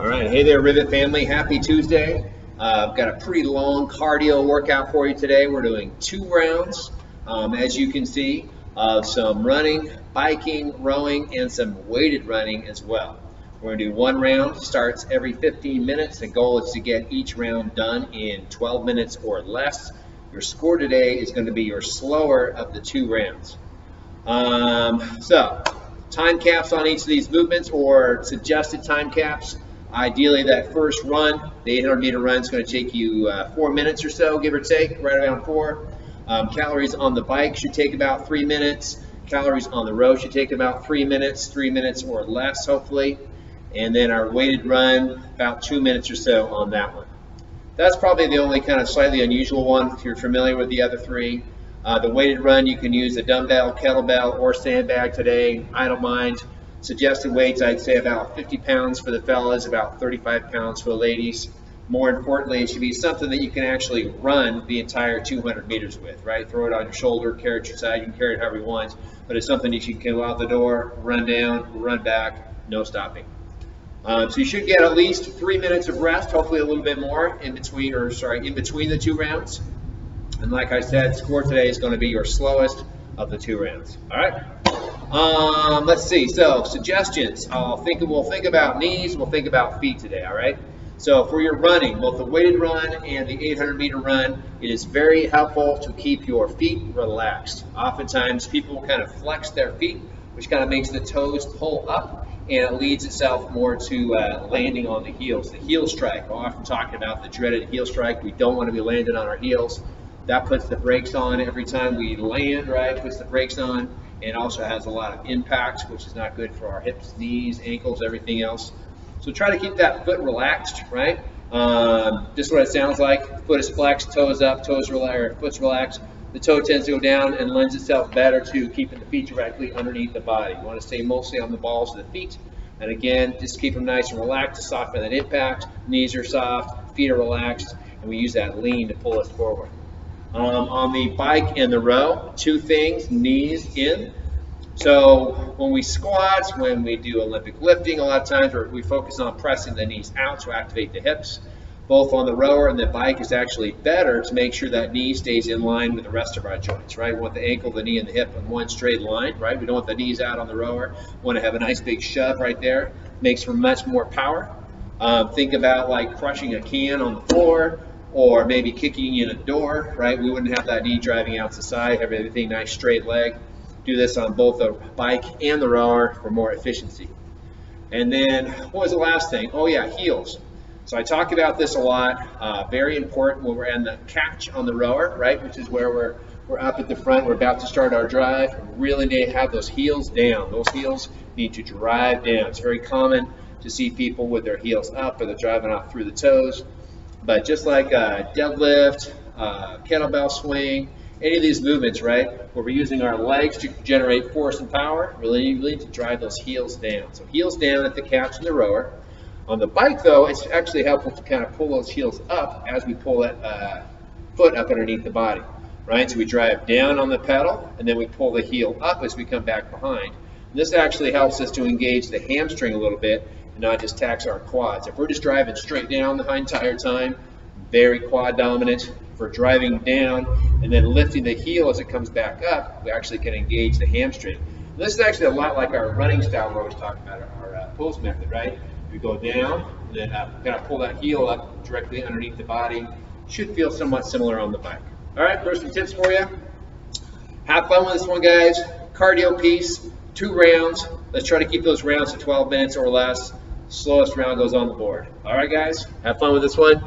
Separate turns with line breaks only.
All right, hey there, Rivet family. Happy Tuesday. I've got a pretty long cardio workout for you today. We're doing 2 rounds, as you can see, of some running, biking, rowing, and some weighted running as well. We're going to do 1 round, starts every 15 minutes. The goal is to get each round done in 12 minutes or less. Your score today is going to be your slower of the 2 rounds. So, time caps on each of these movements, or suggested time caps. Ideally, that first run, the 800-meter run, is going to take you 4 minutes or so, give or take, right around 4. Calories on the bike should take about 3 minutes. Calories on the row should take about 3 minutes or less, hopefully. And then our weighted run, about 2 minutes or so on that one. That's probably the only kind of slightly unusual one if you're familiar with the other 3. The weighted run, you can use a dumbbell, kettlebell, or sandbag today. I don't mind. Suggested weights, I'd say about 50 pounds for the fellas, about 35 pounds for the ladies. More importantly, it should be something that you can actually run the entire 200 meters with, right? Throw it on your shoulder, carry it your side, you can carry it however you want, but it's something you can go out the door, run down, run back, no stopping. So you should get at least 3 minutes of rest, hopefully a little bit more in between the 2 rounds. And like I said, score today is going to be your slowest of the 2 rounds. All right. Let's see. So suggestions. We'll think about knees. We'll think about feet today. All right. So for your running, both the weighted run and the 800-meter run, it is very helpful to keep your feet relaxed. Oftentimes, people kind of flex their feet, which kind of makes the toes pull up, and it leads itself more to landing on the heels. The heel strike. We're often talking about the dreaded heel strike. We don't want to be landing on our heels. That puts the brakes on every time we land, right? Puts the brakes on, and also has a lot of impact, which is not good for our hips, knees, ankles, everything else. So try to keep that foot relaxed, right? Just what it sounds like. Foot is flexed, toes up, foot's relaxed. The toe tends to go down and lends itself better to keeping the feet directly underneath the body. You want to stay mostly on the balls of the feet. And again, just keep them nice and relaxed to soften that impact. Knees are soft, feet are relaxed, and we use that lean to pull us forward. On the bike and the row, 2 things, knees in. So when we squat, when we do Olympic lifting, a lot of times we focus on pressing the knees out to activate the hips. Both on the rower and the bike is actually better to make sure that knee stays in line with the rest of our joints, right? We want the ankle, the knee, and the hip in one straight line, right? We don't want the knees out on the rower. We want to have a nice big shove right there. Makes for much more power. Think about like crushing a can on the floor, or maybe kicking in a door, right? We wouldn't have that knee driving out to the side, have everything nice straight leg. Do this on both the bike and the rower for more efficiency. And then, what was the last thing? Oh yeah, heels. So I talk about this a lot. Very important when we're in the catch on the rower, right? Which is where we're up at the front, we're about to start our drive. We really need to have those heels down. Those heels need to drive down. It's very common to see people with their heels up, or they're driving off through the toes. But just like deadlift, kettlebell swing, any of these movements, right, where we're using our legs to generate force and power, really need to drive those heels down. So heels down at the catch and the rower. On the bike, though, it's actually helpful to kind of pull those heels up as we pull that foot up underneath the body, right? So we drive down on the pedal, and then we pull the heel up as we come back behind. And this actually helps us to engage the hamstring a little bit, and not just tax our quads. If we're just driving straight down the entire time, very quad dominant. If we're driving down and then lifting the heel as it comes back up, we actually can engage the hamstring. And this is actually a lot like our running style we always talk about, our pose method, right? We go down and then kind of pull that heel up directly underneath the body. Should feel somewhat similar on the bike. All right, there's some tips for you. Have fun with this one, guys. Cardio piece, 2 rounds. Let's try to keep those rounds to 12 minutes or less. Slowest round goes on the board. All right, guys, have fun with this one.